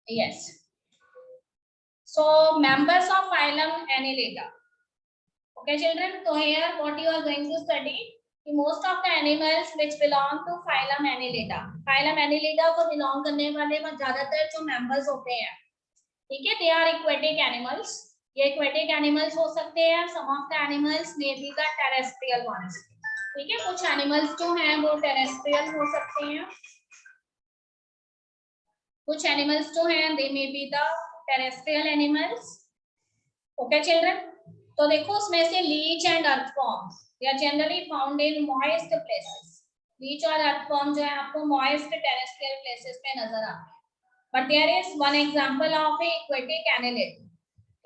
Yes. So members of phylum Annelida. Okay, children. So here, what you are going to study? Most of the animals which belong to phylum Annelida. Phylum Annelida को belong करने वाले में ज़्यादातर जो members होते हैं, ठीक है? They are aquatic animals. ये aquatic animals हो सकते हैं. Some of the animals may be the terrestrial ones. ठीक है? कुछ animals जो हैं वो terrestrial हो सकते हैं. कुछ एनिमल्स जो हैं they may be the terrestrial animals. Okay children, तो देखो उसमें से leech and earthworms they are generally found in moist places. Leech और अर्थवॉर्म जो है आपको मॉइस्ट टेरेस्ट्रियल प्लेसेस पे नजर आते हैं. But there is one example of a aquatic annelid,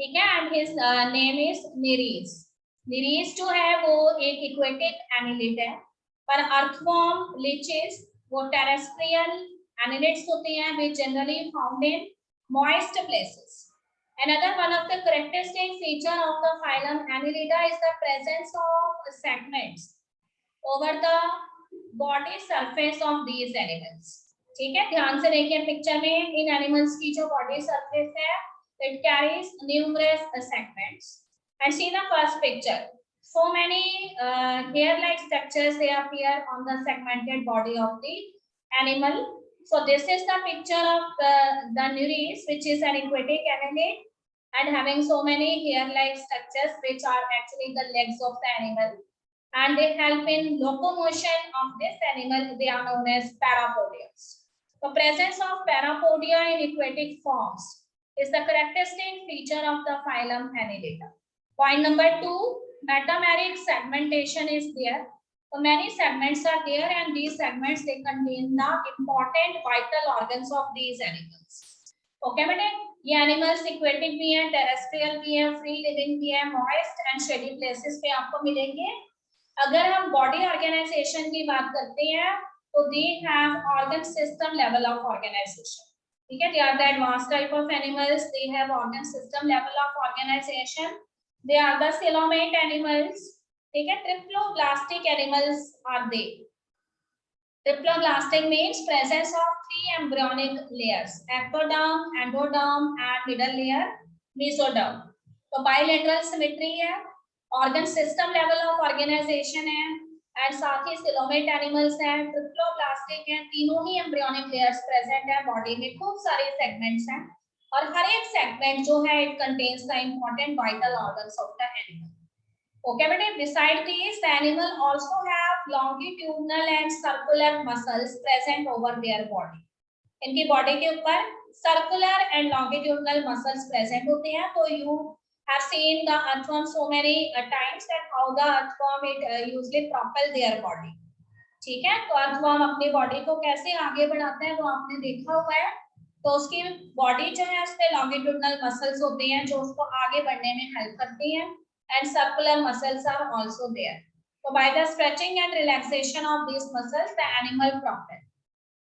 ठीक है, and his name is Nereis. Nereis जो है वो एक एक्वेटिक एनिलेट है, पर अर्थवॉर्म लीचेस वो टेरेस्ट्रियल annelids होते हैं, which generally found in moist places. Another one of the characteristic feature of the phylum Annelida is the presence of segments over the body surface of these animals. ठीक है, ध्यान से देखिए picture में. इन animals की जो बॉडी सरफेस है, it carries numerous segments. And see the first picture. So many hair-like structures they appear on the segmented body of the animal. So this is the picture of the Nereis, which is an aquatic annelid and having so many hair-like structures, which are actually the legs of the animal, and they help in locomotion of this animal. They are known as parapodias. The presence of parapodia in aquatic forms is the characteristic feature of the phylum Annelida. Point number 2, metameric segmentation is there. So many segments are there, and these segments they contain the important vital organs of these animals. Okay बेटे, ये animals aquatic भी हैं, terrestrial भी हैं, free living भी हैं, moist and shady places पे आपको मिलेंगे. अगर हम body organization की बात करते हैं, तो they have organ system level of organization. ठीक है, they are the advanced type of animals. They have organ system level of organization. They are the coelomate animals. ठीक है, triploblastic animals are they. Triploblastic means presence of 3 embryonic layers, ectoderm, endoderm and middle layer mesoderm. तो bilateral symmetry है, organ system level of organisation है, and साथ ही coelomate animals हैं, triploblastic हैं, तीनों ही एम्ब्रियोनिक लेयर्स प्रेजेंट है बॉडी में. खूब सारे सेगमेंट्स हैं, और हर एक सेगमेंट जो है it contains the important vital organs of the animal. Okay, but beside these, the animal also have longitudinal and circular muscles present over their body. इनकी body के ऊपर circular and longitudinal muscles present होते हैं. तो you have seen the earthworm so many times that how the earthworm it usually propel their body. ठीक है, तो earthworm अपनी body को कैसे आगे बढ़ाता है वो आपने देखा हुआ है. तो उसकी body जो है उसपे longitudinal muscles होते हैं जो उसको आगे बढ़ने में help करती हैं. And circular muscles are also there. So by the stretching and relaxation of these muscles, the animal propel.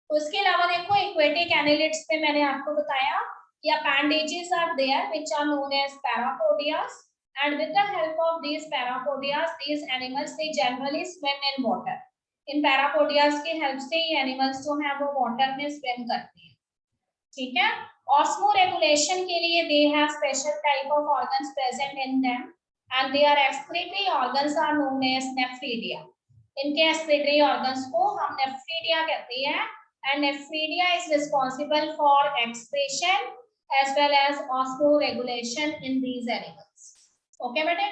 तो इसके अलावा देखो aquatic annelids पे मैंने आपको बताया कि appendages are there which are known as parapodias, and with the help of these parapodias, these animals they generally swim in water. In parapodias की help से ये animals जो हैं वो water में swim करते हैं. ठीक है, osmoregulation के लिए they have special type of organs present in them. And their excretory organs are known as nephridia. इनके excretory organs को हम nephridia कहते हैं, and nephridia is responsible for excretion as well as osmoregulation in these animals. Okay बेटे,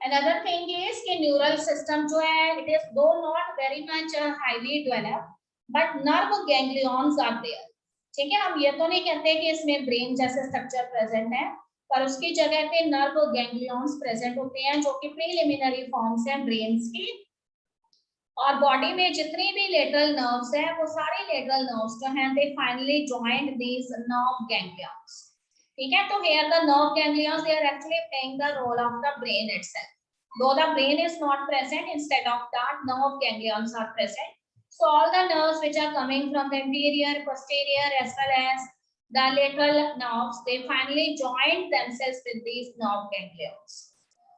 another thing is कि neural system जो है it is though not very much highly developed, but nerve ganglions are there. ठीक है, हम ये तो नहीं कहते कि इसमें brain जैसे structure present है, पर उसकी जगह पे नर्व गैंग्लियंस प्रेजेंट होते हैं जो कि प्रीलिमिनरी फॉर्म्स हैं ब्रेन्स की. और बॉडी में जितनी भी लेटरल नर्व्स हैं वो सारी लेटरल नर्व्स जो हैं they finally joined these nerve ganglions. ठीक है, तो here the nerve ganglions they are actually playing the role of the brain itself. Though the brain is not present, instead of that nerve ganglions are present. So all the nerves which are coming from the anterior, posterior as well as the lateral nerves, they finally join themselves with these nerve ganglions.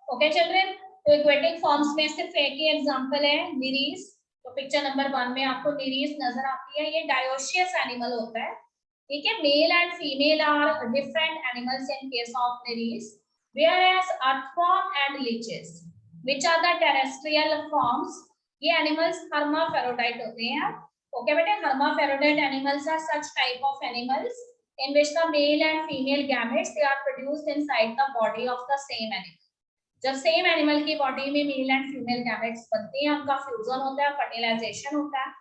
Okay children, तो aquatic forms में सिर्फ एक ही example है निरीस. तो picture number 1 में आपको निरीस नजर आती है. ये डायोशियस एनिमल होता है. ठीक है, male and female are different animals in case of Nereis, whereas earthworm and leeches which are the terrestrial forms, ये एनिमल्स hermaphrodite होते हैं। ओके बेटे, hermaphrodite animals are such type of animals in which the male and female gametes they are produced inside the body of the same animal। जब same animal की body में male and female gametes बनते हैं, उनका fusion होता है, fertilisation होता है,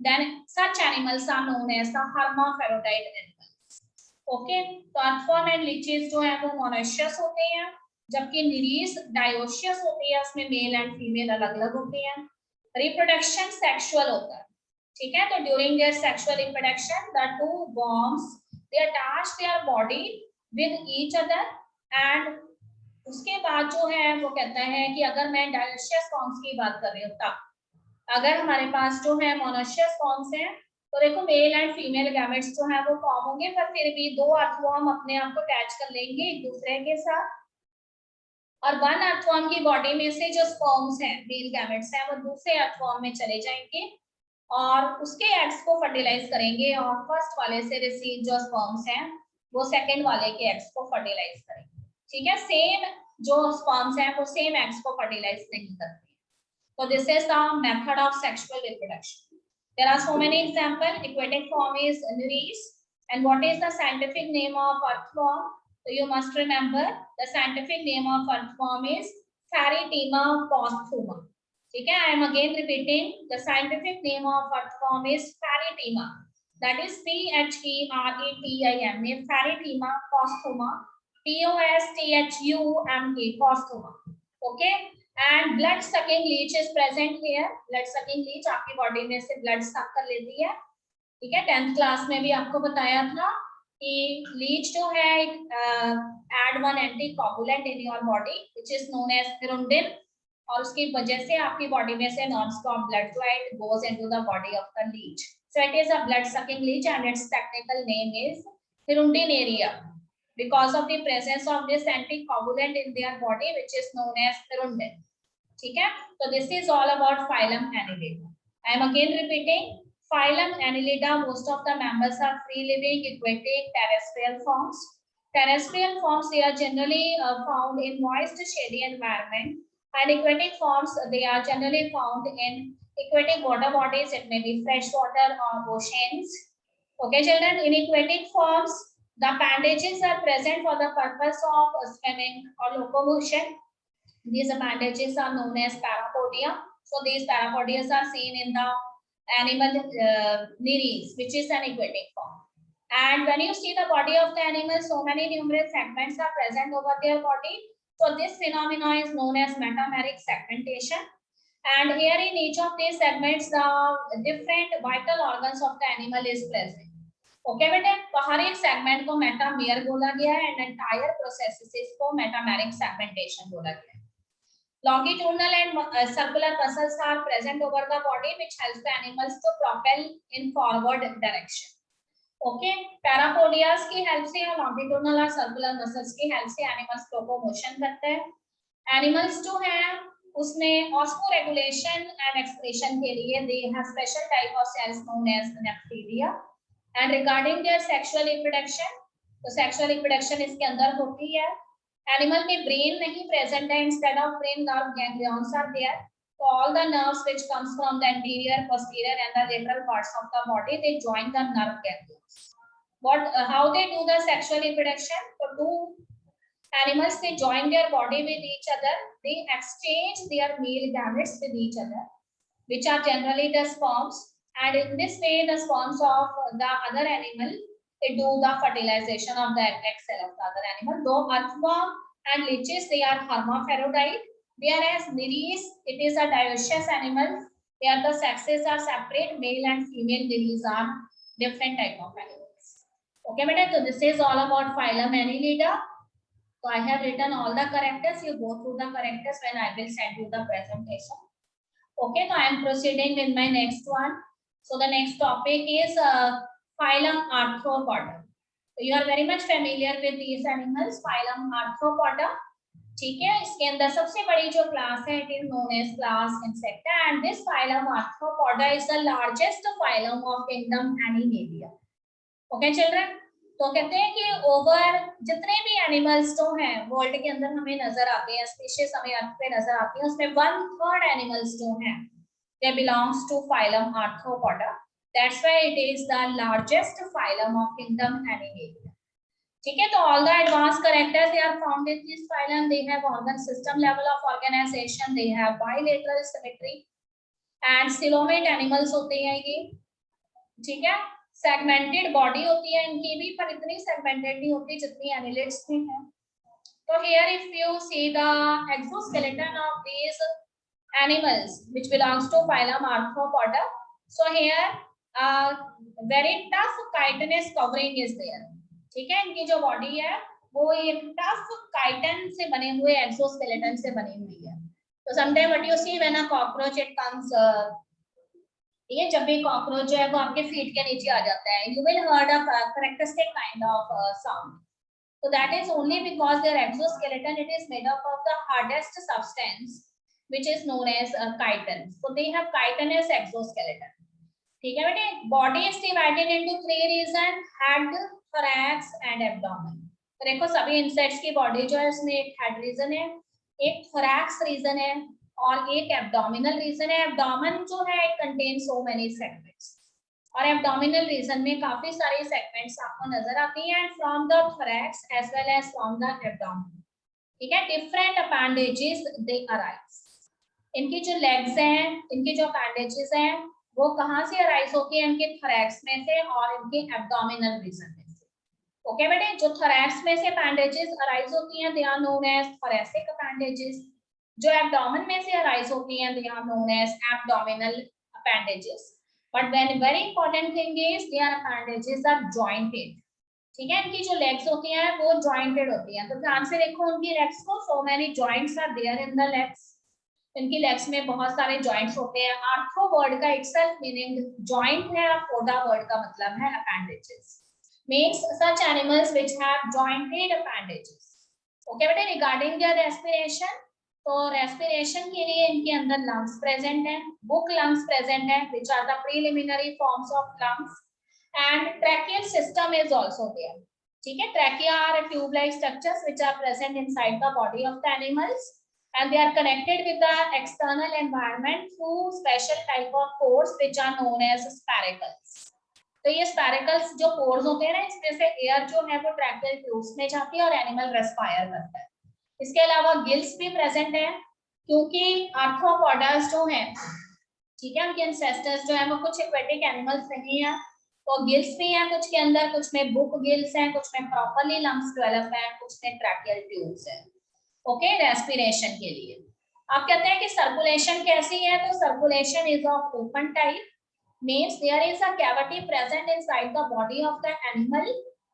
then such animals are known as the hermaphrodite animals. Okay, तो अर्थवर्म एंड लीचेस जो है वो मोनोशियस होते हैं, जबकि निरीस डायोशियस होती है, उसमें मेल एंड फीमेल अलग अलग होते हैं। रिप्रोडक्शन सेक्सुअल होता है, ठीक है, तो during their sexual reproduction the two worms they attach their body with each other, and उसके बाद जो है वो कहता है कि अगर मैं डायोशियस फॉर्म्स की बात कर रही हूँ, तब अगर हमारे पास जो है मोनोशियस फॉर्म्स हैं, तो देखो मेल एंड फीमेल गैमेट्स जो है वो फॉर्म होंगे, पर फिर भी दो अर्थवर्म अपने आप को अटैच कर लेंगे एक दूसरे के साथ, और वन अर्थवर्म की बॉडी में से जो स्पर्म्स हैं, मेल गैमेट्स हैं, वो दूसरे अर्थवर्म में चले जाएंगे और उसके एग्स को फर्टिलाइज करेंगे, और फर्स्ट वाले से रिसीव जो स्पर्म्स हैं वो सेकेंड वाले के एग्स को फर्टिलाइज करेंगे। ठीक है, सेम जो स्पर्म्स हैं वो सेम एग्स को फर्टिलाइज नहीं करते। So this is the method of sexual reproduction. There are so many examples. Aquatic form is Nereis, and what is the scientific name of earthworm? So you must remember the scientific name of earthworm is Pharytima posthuma. ठीक है, I am again repeating the scientific name of earthworm is Pharytima. That is Pheretima, Pharytima posthuma. Posthuma, posthuma. Okay. And blood sucking Leach is present here. Blood sucking Leach आपकी बॉडी में से blood सक कर लेती है, ठीक है। 10th क्लास में भी आपको बताया था कि लीच जो है add one anticoagulant in your body which is known as hirudin, और उसकी वजह से आपकी बॉडी में से non stop blood flow it goes into the body of the leech. So it is a blood sucking leech and its technical name is Hirudinaria because of the presence of this anticoagulant in their body which is known as hirundin। ठीक है, तो this is all about phylum Annelida. I am again repeating, phylum Annelida most of the members are free living aquatic terrestrial forms। Terrestrial forms they are generally found in moist shady environment, and aquatic forms they are generally found in aquatic water bodies, it may be fresh water or oceans। Okay children, in aquatic forms the appendages are present for the purpose of swimming or locomotion। These appendages are known as parapodia. So these parapodia are seen in the animal Nereis, which is an aquatic form। And when you see the body of the animal, so many numerous segments are present over their body। So this phenomenon is known as metameric segmentation। And here in each of these segments, the different vital organs of the animal is present। Okay बेटे, तो हर एक segment को मेटामेयर बोला गया है and entire processes को metameric segmentation बोला गया है। Longitudinal and circular muscles are present over the body which helps the animals to propel in forward direction. Okay, parapodias की हेल्प से और लॉन्गिट्यूडनल और सर्कुलर मसल्स की हेल्प से एनिमल्स लोकोमोशन करते हैं। एनिमल्स जो है उसमें ऑस्मोरेगुलेशन एंड एक्सक्रीशन के लिए they have special type of cells known as nephridia. And regarding their sexual reproduction, तो sexual reproduction इसके अंदर होती है। Animal में brain नहीं present है, instead of brain nerve ganglions are there। So all the nerves which comes from the anterior, posterior and the lateral parts of the body, they join the nerve ganglions। How they do the sexual reproduction? So two animals they join their body with each other, they exchange their male gametes with each other, which are generally the sperms। And in this way the sperms of the other animal they do the fertilization of the egg cell of the other animal। Though earthworm and leeches they are hermaphrodite, whereas Nereis it is a dioecious animal where the sexes are separate, male and female Nereis are different type of animals। Okay beta, so this is all about phylum Annelida। So I have written all the characters, you go through the characters when I will send you the presentation। Okay, so I am proceeding with my next one। So the next topic is phylum Arthropoda। So you are very much familiar with these animals, phylum Arthropoda। ठीक है, इसके अंदर सबसे बड़ी जो class है it is known as class Insecta, and this phylum Arthropoda is the largest phylum of kingdom Animalia। Okay children, तो कहते हैं कि ओवर जितने भी एनिमल्स जो हैं वर्ल्ड के अंदर हमें नजर आते हैं, स्पीशीज हमें अर्थ पे नजर आती हैं, उसमें 1/3 एनिमल्स जो हैं they belongs to phylum Arthropoda, that's why it is the largest phylum of kingdom Animalia. ठीक है, तो all the advance characters they are found in this phylum, they have organ system level of organisation, they have bilateral symmetry and coelomate animals होते हैं ये। ठीक है, segmented body होती है इनकी भी, पर इतनी सेगमेंटेड नहीं होती जितनी एनिलिड्स में है। तो here if you see the exoskeleton of these animals which belongs to phylum Arthropoda, so here very tough chitinous covering is there। ठीक है, इनकी जो बॉडी है वो एक टफ काइटन से बने हुए एक्सोस्केलेटन से बनी हुई है। तो sometime what you see when a cockroach it comes, ठीक है, जब भी कॉकरोच जो है वो आपके फीट के नीचे आ जाता है, you will heard a characteristic kind of sound. So that is only because their exoskeleton it is made up of the hardest substance which is known as chitin. So they have chitinous exoskeleton. ठीक है बेटे, body is divided into 3 region: head, thorax and abdomen। तो देखो सभी insects की body जो है उसमें एक head region है, एक thorax region है और एक abdominal region है। abdomen जो है it contains so many segments और एब्डोमिनल रीजन में काफी सारी सेगमेंट्स आपको नजर आती हैं from the thorax as well as from the abdomen. ठीक है, डिफरेंट अपेंडेजेस दे अराइज। इनकी जो लेग्स हैं, इनकी जो अपेंडेजेस हैं वो कहां से अराइज होती है? इनके थोरैक्स में से और इनके एब्डोमिनल रीजन में से। ओके बेटे, जो थोरैक्स में से अपेंडेजेस अराइज होती हैं they are known as thoracic appendages, जो एब्डोमेन में से अराइज होती हैं they are known as abdominal appendages. But when very important thing is their appendages are jointed। ठीक है, इनकी जो legs होती हैं वो jointed होती हैं। तो ध्यान से देखो उनकी legs को, so many joints are there in the legs। इनकी legs में बहुत सारे joints होते हैं। आर्थो word का itself meaning joint है और पोडा word का मतलब है appendages, means such animals which have jointed appendages। Okay बेटे, regarding their respiration, तो रेस्पिरेशन के लिए इनके अंदर लंग्स प्रेजेंट हैं, बुक लंग्स प्रेजेंट हैं which are the preliminary forms of lungs and tracheal system is also there. ठीक है, trachea are tube like structures which are present inside the body of the animals and they are connected with the external environment through special type of pores which are known as spiracles. तो ये स्पैरिकल्स जो pores होते हैं ना, इसमें से air जो है वो ट्रैकियल ट्यूब्स में जाती है और एनिमल रेस्पायर करता है। इसके अलावा गिल्स भी प्रेजेंट है क्योंकि आर्थ्रोपोडास जो हैं, ठीक है, उनके एंसेस्टर्स जो है वो कुछ एक्वेटिक एनिमल्स नहीं है, तो गिल्स भी हैं कुछ के अंदर, कुछ में बुक गिल्स हैं, कुछ में प्रॉपर्ली लंग्स डेवलप हैं, कुछ में ट्रैकियल ट्यूब्स हैं। ओके, रेस्पिरेशन के लिए आप कहते हैं कि सर्कुलेशन कैसी है? तो circulation is of open type, means there is a cavity present inside the body of the animal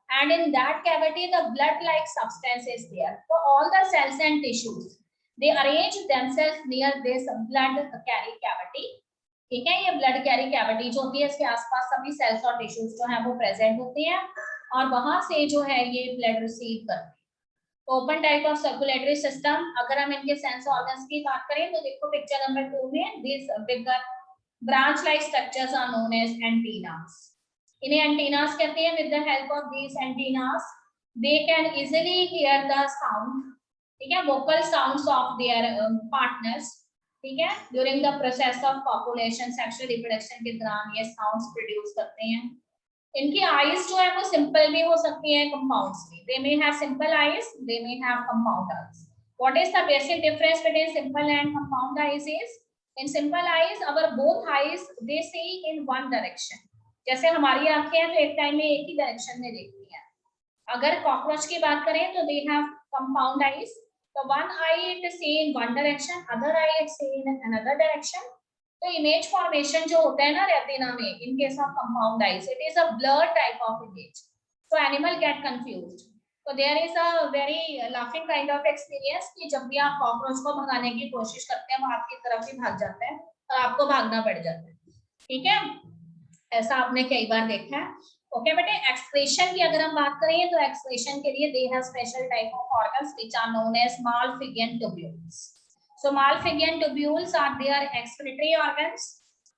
and in that cavity the blood like substance is there, so all the cells and tissues they arrange themselves near this blood carry cavity। ठीक है, ये blood carry cavity जो होती है इसके आसपास सभी cells और tissues जो हैं वो present होते हैं और वहां से जो है ये blood receive करते हैं। Open type of circulatory system. अगर हम इनके सेंस ऑर्गन्स की बात करें तो देखो पिक्चर नंबर 2 में this bigger branch like structures are known as antennas. इन्हें एंटीनास कहते हैं। With the help of these antennas they can easily hear the sound, ठीक है, vocal sounds of their partners. ठीक है, during the process of population sexual reproduction के दौरान ये साउंड्स प्रोड्यूस करते हैं। इनकी आईज जो है वो सिंपल भी हो सकती है, कंपाउंड्स भी। They may have simple eyes, they may have compound eyes. What is the basic difference between simple and compound eyes is, in simple eyes our both eyes they see in one direction. जैसे हमारी आंखें हैं तो एक time में एक ही direction में देखती हैं। अगर कॉकरोच की बात करें तो दे हैव कंपाउंड आईज, तो one eye it see in one direction, other eye it see in another direction. तो इमेज फॉर्मेशन जो होता है ना रेटिना में in case of compound eyes, it is a blur type of image, so animal get confused. तो there is a very laughing kind of experience कि जब भी आप कॉकरोच को भगाने की कोशिश करते हैं वो आपकी तरफ ही भाग जाता है और आपको भागना पड़ जाता है। ठीक है, ऐसा आपने कई बार देखा है। ओके बेटे, एक्सक्रीशन की अगर हम बात करें तो एक्सक्रीशन के लिए they have special type of organs which are known as Malpighian tubules. So Malpighian tubules are their excretory organs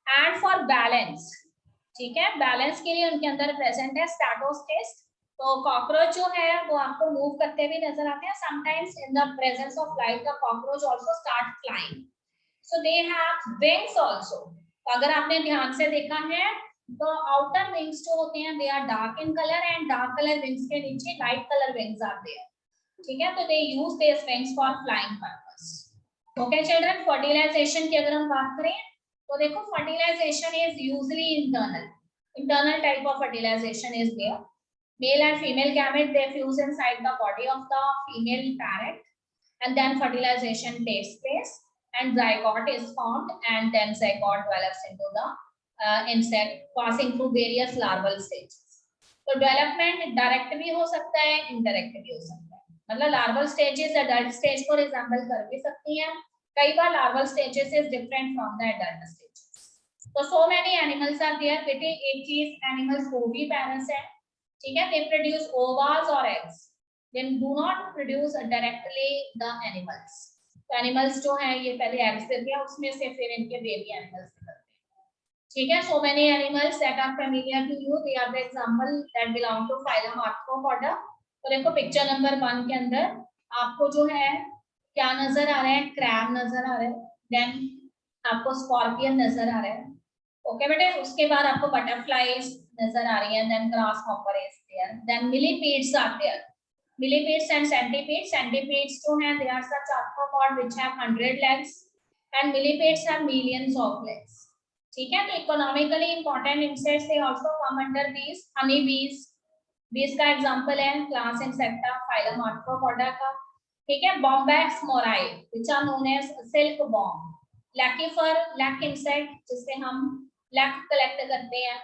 and for balance, ठीक है, बैलेंस के लिए उनके अंदर प्रेजेंट है स्टैटोस्टेस्ट। तो कॉकरोच जो है वो आपको मूव करते हुए नजर आते हैं। Sometimes in the presence of light the cockroach also start flying, so they have wings also. अगर आपने ध्यान से देखा है तो आउटर विंग्स जो होते हैं they are dark in colour, and dark colour wings के नीचे लाइट कलर विंग्स आते हैं। ठीक है, तो they use this wings for flying purpose. Okay children, fertilization की अगर हम बात करें तो देखो fertilization is usually internal. Internal type of fertilization is there. Male and female gamete they fuse inside the body of the female parent, and then fertilization takes place, and zygote is formed, and then zygote develops into the insect, passing through various larval stages. तो development direct भी हो सकता है, indirect भी हो सकता है। मतलब लार्वल स्टेजेस एडल्ट स्टेज को रिजेंबल कर भी सकती हैं। कई बार larval stages is different from the adult stages. तो so many animals are there बेटे। एक चीज एनिमल्स ओविपेरस है, ठीक है, they produce ovas or eggs, they do not produce directly the animals। तो एनिमल्स जो है ये पहले एग्स देते हैं, उसमें से फिर इनके बेबी एनिमल्स निकलते हैं। ठीक है, so many animals that are familiar to you, they are the example that belong to phylum Arthropoda। तो देखो पिक्चर नंबर 1 के अंदर आपको जो है क्या नजर आ रहा है, क्रैब नजर आ रहा है, देन आपको स्कॉर्पियन नजर आ रहा है। ओके बेटे, उसके बाद आपको बटरफ्लाइज नजर आ रही है, then grasshopper is there, then millipedes are there. Millipedes and centipedes, centipedes जो हैं they are such arthropod which have 100 legs, and millipedes have millions of legs। ठीक है, तो economically important insects they also come under these. Honey bees, bees का example है class insecta phylum arthropoda का। ठीक है, Bombyx mori which are known as silk bomb, Laccifer lac insect जिससे हम लैक कलेक्ट करते हैं,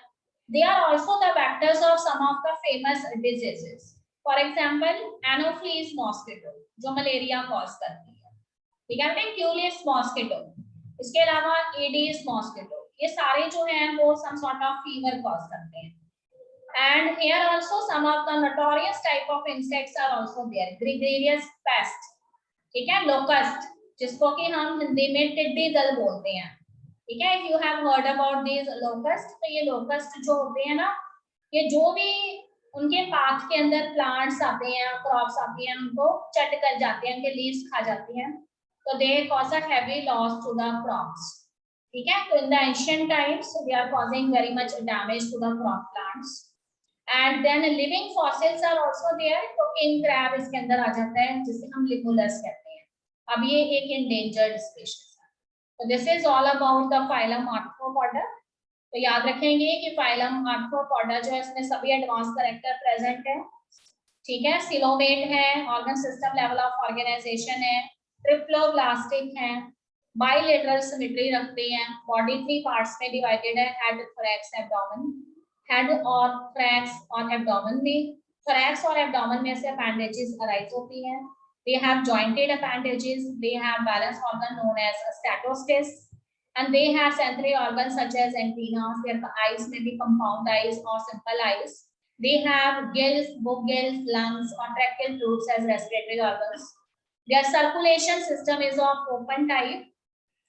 they are also the vectors of some of the famous diseases। for example anopheles mosquito जो malaria cause करती है, ठीक है बेटे, क्यूलियस मॉस्किटो, इसके अलावा एडिस मॉस्किटो, ये सारे जो हैं वो some sort of fever cause करते हैं। and here also some of the notorious type of insects are also there, gregarious pest, ठीक है, locust जिसको कि हम हिंदी में टिड्डी दल बोलते हैं। ठीक है, if you have heard about this locust, तो ये लोकस्ट जो होते हैं ना, ये जो भी उनके पाथ के अंदर प्लांट्स आते हैं, क्रॉप्स आती हैं, उनको चट कर जाते हैं, उनके लीव्स खा जाती हैं, तो they cause a heavy loss to the crops. ठीक है, तो in the ancient times they are causing very much damage to the crop plants. And then living fossils are also there, तो किंग क्रैब इसके अंदर आ जाता है जिसे हम लिमुलस कहते हैं। अब ये एक endangered species. So this is all about the phylum Arthropoda। तो याद रखेंगे कि phylum Arthropoda जो है इसमें सभी एडवांस कैरेक्टर प्रेजेंट है। ठीक है, सिलोमेट है, organ system level of organisation है, ट्रिप्लोब्लास्टिक है, बाइलेटरल सिमेट्री रखते हैं, बॉडी 3 पार्ट्स में डिवाइडेड है, हेड, थोरैक्स, एब्डोमेन। हेड और थोरैक्स और एब्डोमेन में, थोरैक्स और एब्डोमेन में से अपेंडेजेस अराइज होती हैं। They have jointed appendages, they have balance organ known as statocyst, and they have sensory organs such as antennas, their eyes may be compound eyes or simple eyes. They have gills, book gills, lungs or tracheal tubes as respiratory organs. Their circulation system is of open type.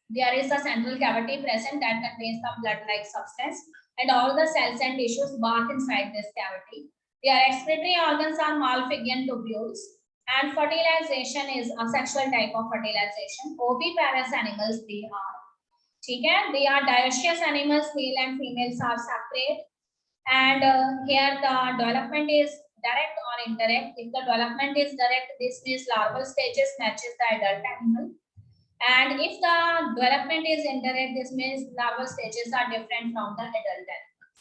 There is a central cavity present that contains the blood-like substance, and all the cells and tissues bath inside this cavity. Their excretory organs are Malpighian tubules. And fertilization is a sexual type of fertilization. Oviparous animals they are. ठीक है, they are dioecious animals, male and females are separate, and here the development is direct or indirect. If the development is direct, this means larval stages matches the adult animal, and if the development is indirect, this means larval stages are different from the adult animal।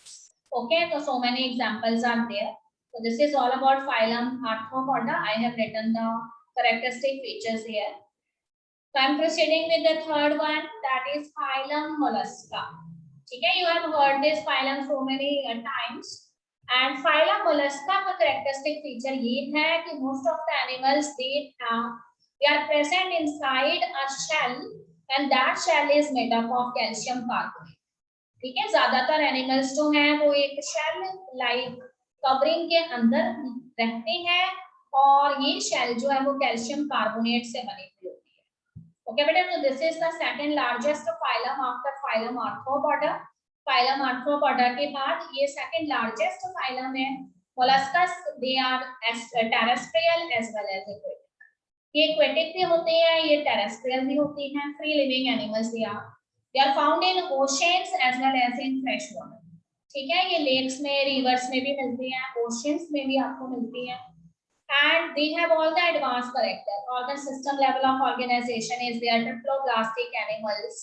Okay, so many examples are there। So this is all about phylum Arthropoda। I have written the characteristic features here। So I am proceeding with the third one, that is phylum Mollusca। ठीक है, you have heard this phylum so many times। And phylum Mollusca का characteristic feature ये है कि most of the animals they are present inside a shell, and that shell is made up of calcium carbonate। ठीक है, ज्यादातर animals जो हैं वो एक शेल लाइक कवरिंग के अंदर रहते हैं, और ये शेल जो है वो कैल्शियम कार्बोनेट से बनी हुई होती है। ओके बेटा, तो this is the second largest phylum after phylum Arthropoda. Phylum Arthropoda के बाद ये सेकंड लार्जेस्ट फाइलम है। Molluscs they are terrestrial as well as aquatic. ये एक्वेटिक भी होते हैं, ये टेरेस्ट्रियल भी होती हैं। Free living animals they are found in oceans as well as in fresh water. ठीक है, ये लेक्स में, रिवर्स में भी मिलती हैं, ओशंस में भी आपको मिलती हैं। And they have all the advanced character. Organ system level of organization is there. Diploblastic animals,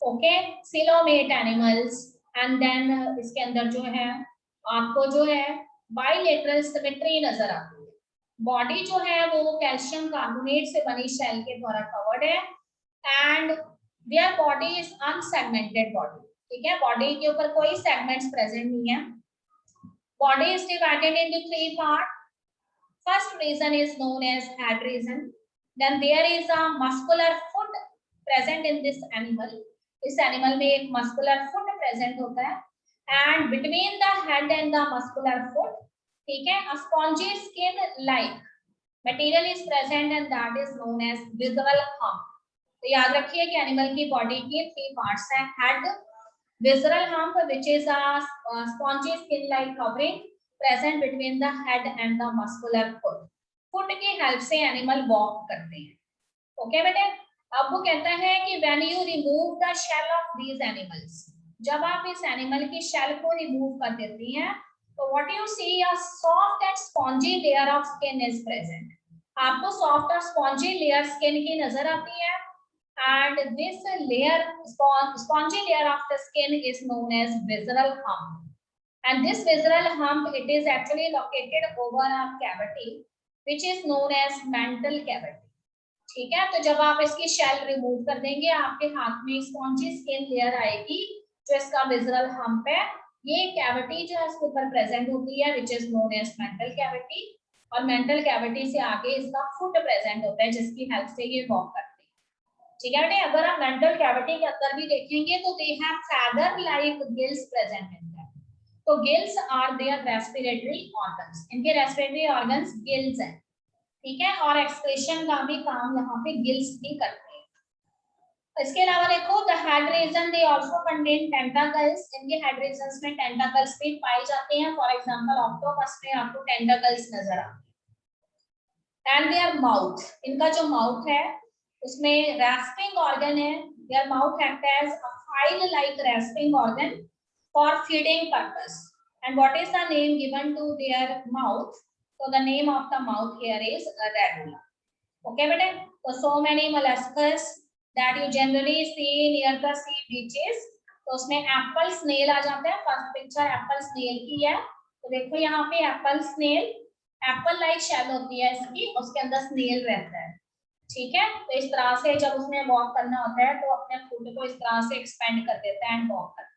okay, coelomate animals, and then इसके अंदर जो है आपको जो है bilateral symmetry नजर आती है। बॉडी जो है वो कैल्शियम कार्बोनेट से बनी शेल के द्वारा कवर्ड है and their body is unsegmented body. ठीक है, बॉडी के ऊपर कोई सेगमेंट्स प्रेजेंट नहीं है। Body is divided into 3 part. First region is known as head region. Then there is a muscular foot present in this animal. इस animal में एक muscular foot present होता है and between the head and the muscular foot, ठीक है, a spongy skin like material is present and that is known as visceral hump. तो याद रखिए कि एनिमल की बॉडी के 3 पार्ट्स हैं। Head, visceral hump which is a spongy skin like covering present between the head and the muscular foot. Foot की help से animal walk करते हैं। ओके बेटे, अब वो कहता है कि when you remove the shell of these animals, जब आप इस एनिमल की शेल को रिमूव कर देती हैं तो what you see a soft and spongy layer of skin is present. आपको सॉफ्ट और स्पॉन्जी लेयर स्किन की नजर आती है and this layer, spongy layer of the skin is known as visceral hump. And this visceral hump, it is actually located over a cavity which is known as mantle cavity. ठीक है, तो जब आप इसकी शेल रिमूव कर देंगे आपके हाथ में स्पॉन्जी स्किन लेयर आएगी जो इसका विजरल हम्प है। ये कैविटी जो है इसके ऊपर प्रेजेंट होती है which is known as mental cavity, और मेंटल कैविटी से आगे इसका फुट प्रेजेंट होता है जिसकी हेल्प से ये वॉक करते हैं। ठीक है बेटे, अगर आप मेंटल कैविटी के अंदर भी देखेंगे तो they have feather like gills present है। तो gills are their respiratory organs, इनके रेस्पिरेटरी ऑर्गन्स गिल्स हैं। ठीक है, और एक्सक्रीशन का भी काम यहाँ पे गिल्स भी करते हैं। इसके अलावा देखो the head region they also contain tentacles. इनके हेड रीजन्स में टेंटाकल्स भी पाए जाते हैं। फॉर एग्जांपल ऑक्टोपस में आपको टेंटाकल्स नजर आते हैं। एंड देयर माउथ, इनका जो माउथ है उसमें रेस्पिंग ऑर्गन है। Their mouth act as a file like rasping organ for feeding purpose. And what is the name given to their mouth? So the name of the mouth here is radula. Okay beta, so many molluscs that you generally see near the sea beaches. तो उसमें Apple snail आ जाता है। First picture Apple snail की है, तो देखो यहाँ पे apple snail, apple like shell होती है इसकी, उसके अंदर स्नेल रहता है। ठीक है, तो इस तरह से जब उसने वॉक करना होता है तो अपने फुट को इस तरह से एक्सपेंड कर देता है एंड वॉक करता है।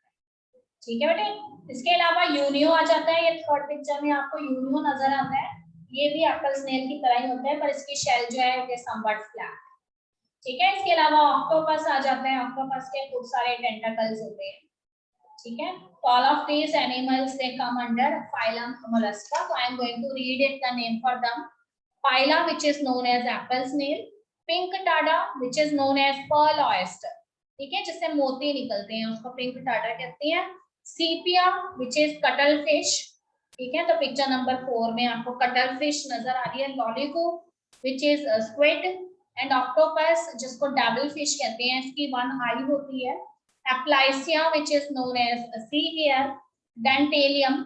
ठीक है बेटे, इसके अलावा यूनियो आ जाता है। ये थर्ड पिक्चर में आपको यूनियो नजर आता है। ये भी एप्पल स्नेल की तरह ही होता है पर इसकी शेल जो है ये समवट फ्लैट। ठीक है, इसके अलावा ऑक्टोपस आ जाता है। ऑक्टोपस के खूब सारे टेंटाकल्स होते हैं। ठीक है, तो all of these animals they come under phylum Mollusca. So I am going to read it the name for them. Pila which is known as apple snail, Pinctada which is known as pearl oyster. ठीक है, जिससे मोती निकलते हैं उसको pink Tada कहते हैं। सीपिया which is cuttle fish. ठीक है, तो पिक्चर नंबर 4 में आपको कटल फिश नजर आ रही है। Lollipop which is squid and octopus जिसको डेविल फिश कहते हैं, इसकी 1 आई होती है। एप्लाइसिया which is known as sea hare, Dentalium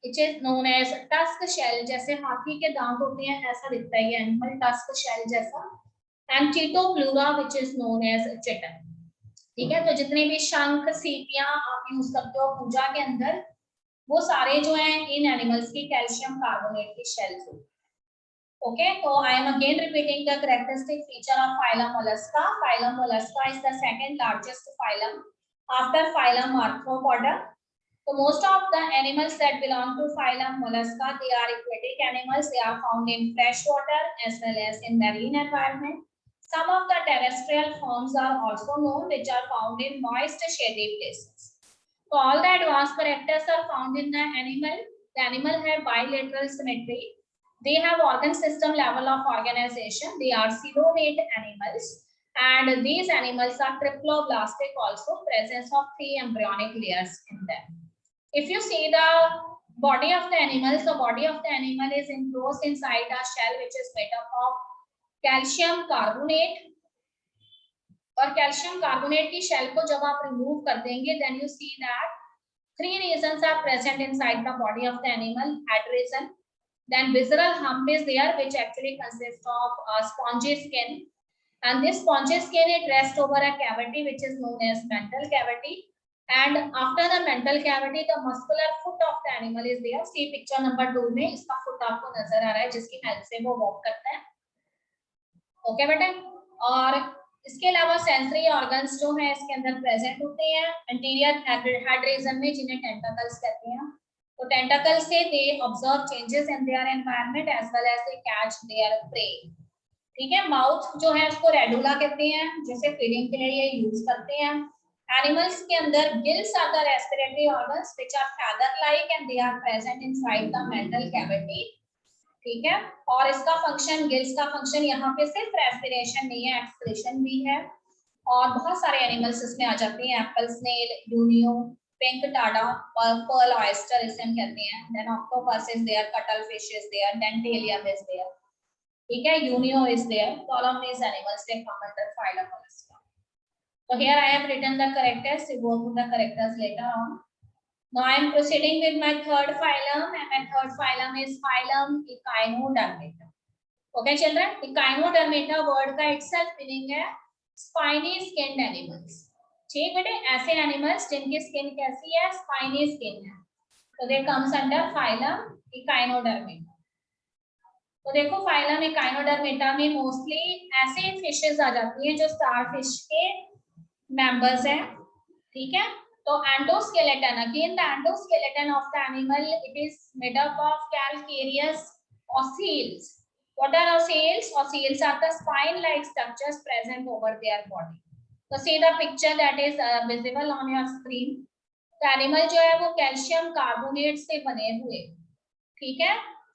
which is known as tusk shell, जैसे हाथी के दांत होते हैं ऐसा दिखता है ये एनिमल, टस्क शेल जैसा। And Chaetopleura which is known as chiton. ठीक है, तो जितने भी शंख सीपियां आप यूज करते हो पूजा के अंदर, वो सारे जो हैं इन एनिमल्स की कैल्शियम कार्बोनेट की शेल्स होती हैं। ओके, तो आई am again repeating the characteristic feature of phylum Mollusca. Phylum Mollusca is the second largest phylum after phylum arthropoda. So most of the animals that belong to phylum Mollusca, they are aquatic animals. They are found in fresh water as well as in marine environment. Some of the terrestrial forms are also known, which are found in moist, shady places. So all the advanced characters are found in the animal. The animal have bilateral symmetry. They have organ system level of organization. They are coelomate animals. and these animals are triploblastic also, presence of 3 embryonic layers in them. If you see the body of the animal, so body of the animal is enclosed inside a shell which is made up of calcium carbonate, और calcium carbonate की shell को जब आप remove कर देंगे, then you see that 3 regions are present inside the body of the animal. Head region, then visceral hump is there, which actually consists of spongy skin, and this spongy skin it rests over a cavity which is known as mental cavity, and after the mental cavity the muscular foot of the animal is there. See picture number 2 में इसका foot आपको नजर आ रहा है जिसकी help से वो walk करता है. ओके बेटा, और इसके अलावा सेंसरी ऑर्गन्स जो है इसके अंदर प्रेजेंट होते हैं एंटीरियर हेड रीजन में, जिन्हें टेंटाकल्स कहते हैं. तो टेंटाकल से they observe changes in their environment as well as they catch their prey. ठीक है, माउथ जो है उसको रेडुला कहते हैं, जिसे फीडिंग के लिए ये यूज करते हैं. एनिमल्स के अंदर gills are the respiratory organs which are feather like and they are present inside the mantle cavity. ठीक है, और इसका फंक्शन, गिल्स का फंक्शन यहाँ पे सिर्फ रेस्पिरेशन नहीं है, एक्सक्रीशन भी है. और बहुत सारे एनिमल्स इसमें आ जाते हैं, apple snail, Unio, Pinctada, pearl oyster इसे हम कहते हैं. Then octopus is there, cuttle fish is there, Dentalium is there. ठीक है, Unio is there. All of these animals they come under phylum Mollusca. So here I have written the characters. We go through the characters later on. Now I am proceeding with my third phylum, and my third phylum is phylum Echinodermata. Okay children, Echinodermata word का itself meaning है spiny skinned animals. ठीक बेटे, ऐसे animals जिनकी skin कैसी है, spiny skin है, तो they comes under phylum Echinodermata. तो देखो phylum Echinodermata में mostly ऐसे fishes आ जाती हैं जो starfish के members हैं. ठीक है, तो endoskeleton, again the endoskeleton of the animal, it is made up of calcareous ossils. What are ossils? Ossils are the spine-like structures present over their body. So see the picture that is visible on your screen. तो animal जो है वो calcium carbonate से बने हुए, ठीक है,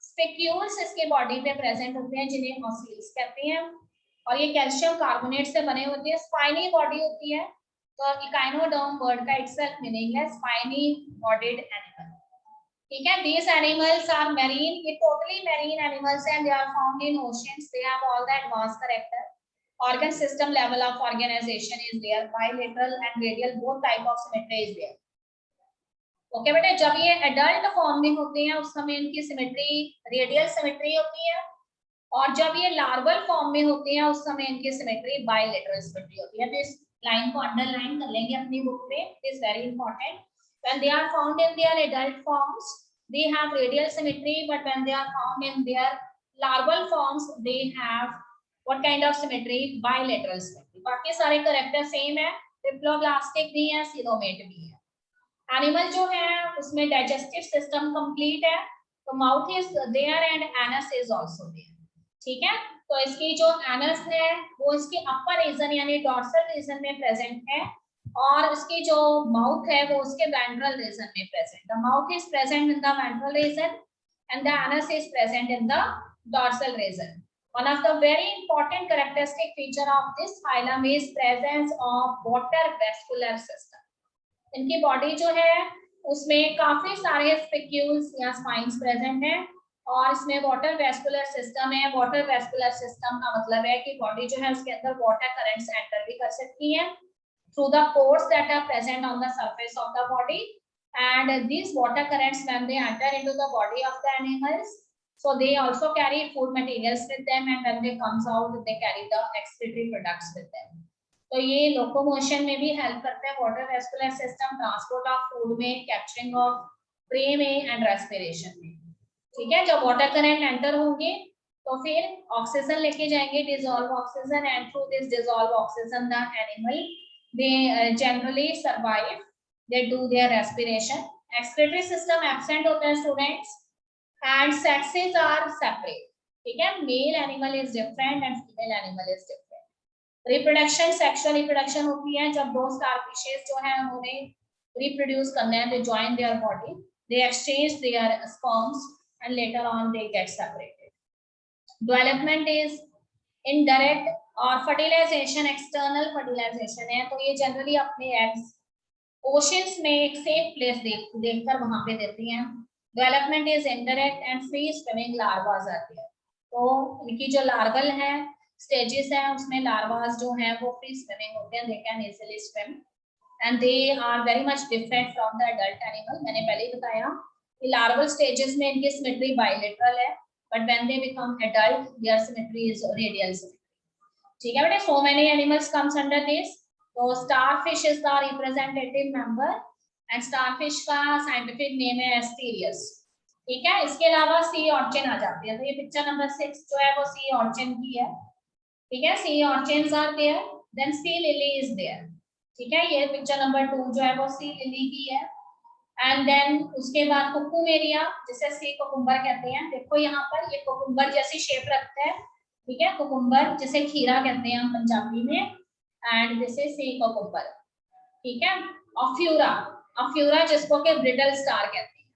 spicules इसके बॉडी पे प्रेजेंट होते हैं जिन्हें ossils कहते हैं, और ये कैल्शियम कार्बोनेट से बने होते हैं. स्पाइनी बॉडी होती है. तो इकाइनोडर्म वर्ड का itself meaning है spiny bodied animal. ठीक है, these animals are marine, ये totally marine animals and they are found in oceans. They have all the advanced character. Organ system level of organization is there. Bilateral and radial both type of symmetry is there. Okay बेटे, जब ये adult form में होते हैं उस समय इनकी symmetry radial symmetry होती है, और जब ये लार्वल फॉर्म में होते हैं उस समय इनकी सिमेट्री बाइलेटरल सिमेट्री होती है. तो इस लाइन को अंडरलाइन कर लेंगे अपनी बुक पे, it is very important. When they are found in their adult forms they have radial symmetry, but when they are found in their larval forms they have what kind of symmetry, bilateral symmetry. बाकी सारे character same है, triploblastic भी है, coelomate भी है. Animal जो है उसमें डाइजेस्टिव सिस्टम कंप्लीट है, तो mouth is there and anus is also there. ठीक है, तो इसकी जो एनस है वो इसके अपर रीजन यानी डॉर्सल रीजन में प्रेजेंट है, और इसकी जो माउथ है वो उसके वेंट्रल रीजन में present. The mouth is present in the ventral region and the anus is present in the dorsal region. One of the very important characteristic feature of this phylum is presence of water vascular system. इनकी body जो है उसमें काफी सारे spicules या spines present हैं, और इसमें वाटर वेस्कुलर सिस्टम है. वाटर वेस्कुलर सिस्टम का मतलब है कि बॉडी जो है उसके अंदर वाटर करंट्स एंटर भी कर सकती हैं through the pores that are present on the surface of the body, and these water currents when they enter into the body of the animals, so they also carry food materials with them, and when they comes out they carry the excretory products with them. तो ये locomotion में भी help करते हैं water vascular system, transport of food में, capturing of pray में and respiration में. ठीक है, जब वाटर करंट एंटर होंगे तो फिर ऑक्सीजन लेके जाएंगे, dissolve oxygen, and through this dissolve oxygen the animal they generally survive, they do their respiration. Excretory system absent होता है students, and sexes are separate. ठीक है, male animal is different and female animal is different. Reproduction, sexual reproduction होती है जब दो स्टारफिशेस जो है उन्होंने रिप्रोड्यूस करना है, they join their body, they exchange there sperms and later on they get separated. Development is indirect और फर्टिलाइजेशन एक्सटर्नल फर्टिलाइजेशन है, तो ये जनरली अपने एग्स ओशंस में एक सेफ प्लेस देखकर वहां पे देती हैं। Development is interact and free swimming larvas आती है, तो इनकी जो लार्वल है स्टेजेस है उसमें लार्वास जो है वो फ्री स्विमिंग होते हैं, they can easily swim and they are very much different from the adult animal. मैंने पहले ही बताया कि लार्वल स्टेजेस में इनकी सिमेट्री बाइलेटरल है, but when they become adult their symmetry is radial symmetry. ठीक है बेटे, so many animals comes under this. तो starfish is the representative member and starfish का साइंटिफिक नेम है एस्टेरियस। ठीक है, इसके अलावा सी ऑर्चिन आ जाती है, तो ये पिक्चर नंबर 6 जो है वो सी ऑर्चिन की है। ठीक है, sea urchins are there, then sea lily is there. ठीक है, ये पिक्चर नंबर 2 जो है वो सी लिली की है। एंड देन उसके बाद कुकुमेरिया जिसे सी कुकुम्बर कहते हैं। देखो यहाँ पर ये कुकुम्बर जैसी शेप रखता है। ठीक है, कुकुम्बर जिसे खीरा कहते हैं हम पंजाबी में, and this is sea cucumber. ठीक है, ऑफ्यूरा, ऑफ्यूरा जिसको के ब्रिटल स्टार कहते हैं,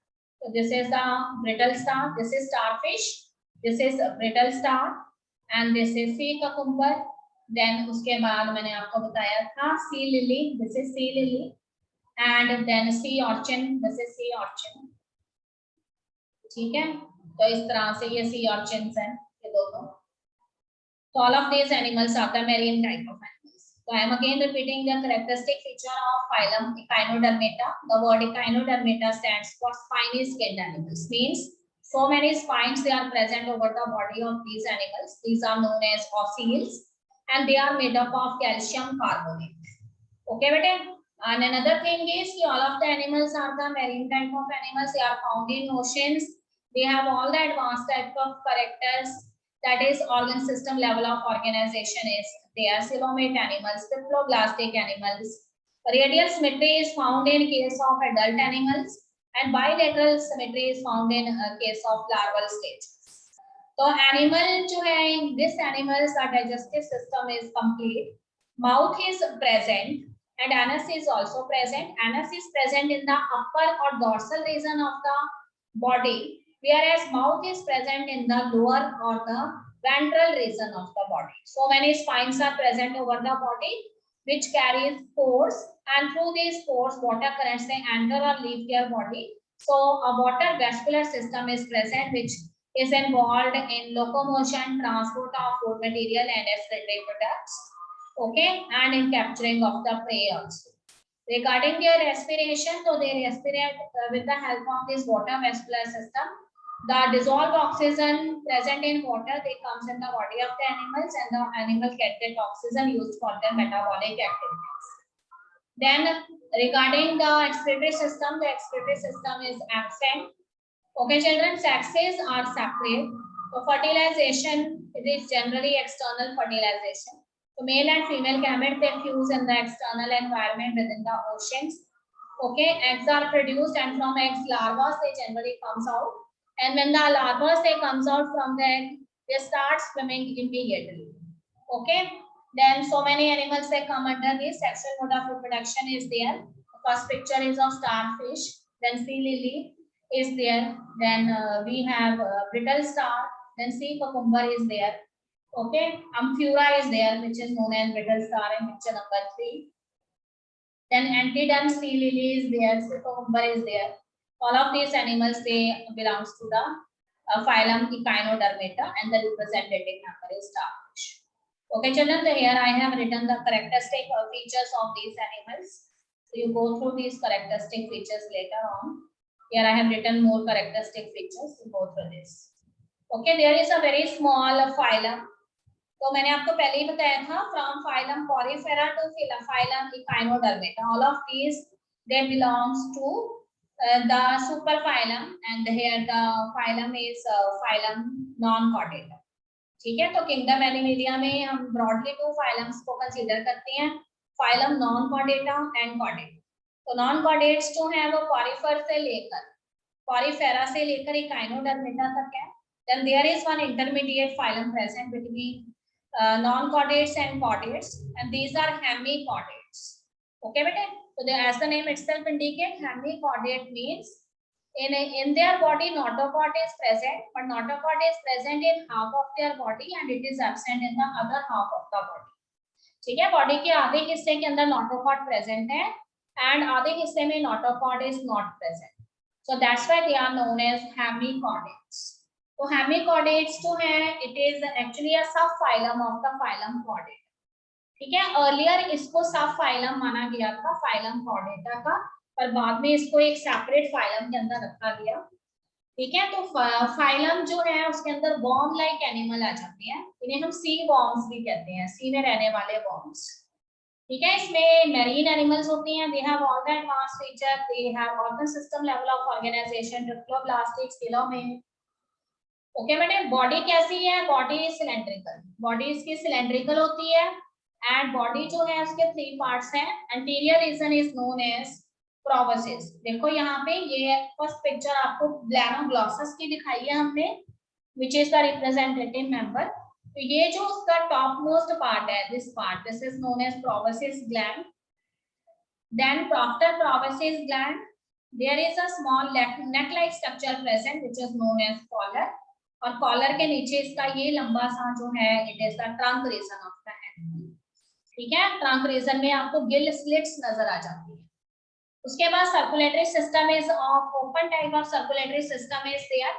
तो this is the brittle star, this is starfish, this is brittle star and this is sea cucumber. Then उसके बाद मैंने आपको बताया था sea lily, this is sea lily and then sea urchin, this is sea urchin. ठीक है, तो इस तरह से ये सी ऑर्चिन्स हैं ये दोनों। So all of these animals are the marine type of animals. So I am again repeating the characteristic feature of phylum Echinodermata. The word Echinodermata stands for spiny skinned animals. Means so many spines they are present over the body of these animals. These are known as ossils and they are made up of calcium carbonate. Okay, bete? And another thing is all of the animals are the marine type of animals. They are found in oceans. They have all the advanced type of characters. That is organ system level of organization is there. Coelomate animals, diploblastic animals. Radial symmetry is found in case of adult animals and bilateral symmetry is found in case of larval stage. So animal जो है in this animals the digestive system is complete. Mouth is present and anus is also present. Anus is present in the upper or dorsal region of the body, whereas mouth is present in the lower or the ventral region of the body. So many spines are present over the body which carries pores, and through these pores water currents they enter or leave their body. So a water vascular system is present which is involved in locomotion, transport of food material and excretory products, okay, and in capturing of the prey also. Regarding their respiration, so they respirate with the help of this water vascular system. The dissolved oxygen present in water they comes in the body of the animals and the animal get that oxygen used for their metabolic activities. Then regarding the excretory system, the excretory system is absent. Okay, children, sexes are separate. So fertilization, it is generally external fertilization. So male and female gametes they fuse in the external environment within the oceans. Okay, eggs are produced and from eggs larvae they generally comes out. And when the larvae they comes out from the egg, they start swimming immediately. Okay, then so many animals they come under this sexual mode of reproduction is there. The first picture is of starfish, then sea lily is there, then we have brittle star, then sea cucumber is there. Okay, amphora is there, which is known as brittle star in picture number 3. Then antedon sea lily is there, sea cucumber is there. All of these animals they belongs to the phylum Echinodermata and the representative member is starfish. Okay, children, so here I have written the characteristic features of these animals. So you go through these characteristic features later on. Here I have written more characteristic features. You go through this. Okay, there is a very small phylum. तो मैंने आपको पहले ही बताया था from phylum Porifera to phylum Echinodermata. All of these they belongs to the superphylum and here the phylum is phylum non-chordata. ठीक है, तो किंगडम एनिमेलिया में हम ब्रॉडली 2 फाइलम्स को कंसीडर करते हैं, phylum non Chordata and Chordata. तो non chordates जो है वो पॉरीफर से लेकर पॉरीफेरा से लेकर इकाइनोडर्मेटा तक है। Then there is one intermediate phylum present between non chordates and chordates and these are hemichordates. Okay बेटे, so as the name itself indicate, hemichordate means in their body notochord is present, but notochord is present in half of their body and it is absent in the other half of the body. ठीक है, body के आधे हिस्से के अंदर notochord present है and आधे हिस्से में notochord is not present, so that's why they are known as hemichordates. तो हेमिकॉर्डेट्स जो है it is actually a sub phylum of the phylum Chordata. ठीक है, अर्लियर इसको सब फाइलम माना गया था फाइलम कॉर्डेटा का, पर बाद में इसको एक सेपरेट फाइलम के अंदर रखा गया. ठीक है, तो फाइलम जो है उसके अंदर वॉर्म लाइक एनिमल आ जाते हैं, इन्हें हम सी वॉर्म्स भी कहते हैं, सी में रहने वाले वॉर्म्स. ठीक है, इसमें मैरीन एनिमल्स होती हैं, they have all the advance feature, they have organ system level of organisation, triploblastic, telomere. Okay बेटे, बॉडी कैसी है? बॉडी सिलेंड्रिकल, बॉडी इसकी सिलेंड्रिकल होती है एंड बॉडी जो है उसके 3 पार्ट्स हैं. Anterior region is known as proboscis. देखो यहाँ पे ये फर्स्ट पिक्चर आपको ब्लैनोग्लॉसस की दिखाई है हमने, which is the representative member. तो ये जो उसका टॉप मोस्ट पार्ट है, this part, this is known as proboscis gland. Then after proboscis gland there is a small neck like structure present which is known as collar, और collar के नीचे इसका ये लंबा सा जो है it is the trunk region of the animal. ठीक है, ट्रंक रीजन में आपको गिल स्लिट्स नजर आ जाती है. उसके बाद circulatory system is of open type of circulatory system is there.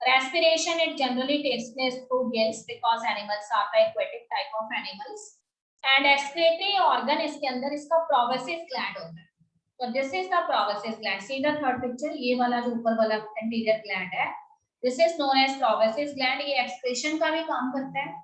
Respiration it generally takes place through gills because animals are the aquatic type of animals. And excretory organ इसके अंदर इसका proboscis gland होता है. तो this is the proboscis gland. See the third picture, ये वाला जो ऊपर वाला एंटीरियर ग्लैंड है, this is known as proboscis gland. ये एक्सक्रीशन का भी काम करता है.